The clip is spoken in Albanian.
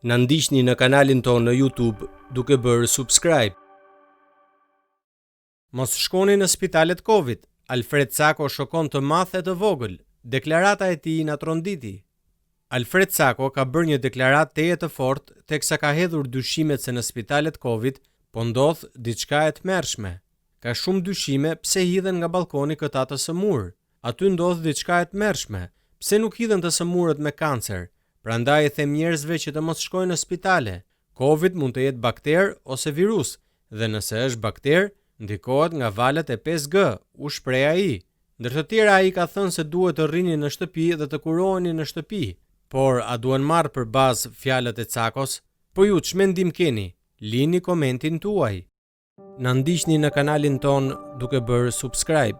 Na ndiqni në kanalin tonë në YouTube duke bërë subscribe. Mos shkoni në spitalet Covid. Alfred Sako shokon të madh e të vogël. Deklarata e tij na tronditi. Alfred Sako ka bërë një deklaratë teje të fortë teksa ka hedhur dyshimet se në spitalet Covid po ndodh diçka e tmerrshme. Ka shumë dyshime pse hidhen nga balkoni këta të sëmurë. Aty ndodh diçka e tmerrshme. Pse nuk hidhen të sëmurët me kancer? Prandaj e them njerëzve që të mos shkojnë në spitale. Covid mund të jetë bakter ose virus, dhe nëse është bakter, ndikohet nga valët e 5G, u shpreh ai. Ndër të tjera ai ka thënë se duhet të rrini në shtëpi dhe të kuroheni në shtëpi. Por a duhen marrë për bazë fjalët e Cakos? Po ju ç'mendim keni? Lini komentin tuaj. Na ndiqni në kanalin ton duke bërë subscribe.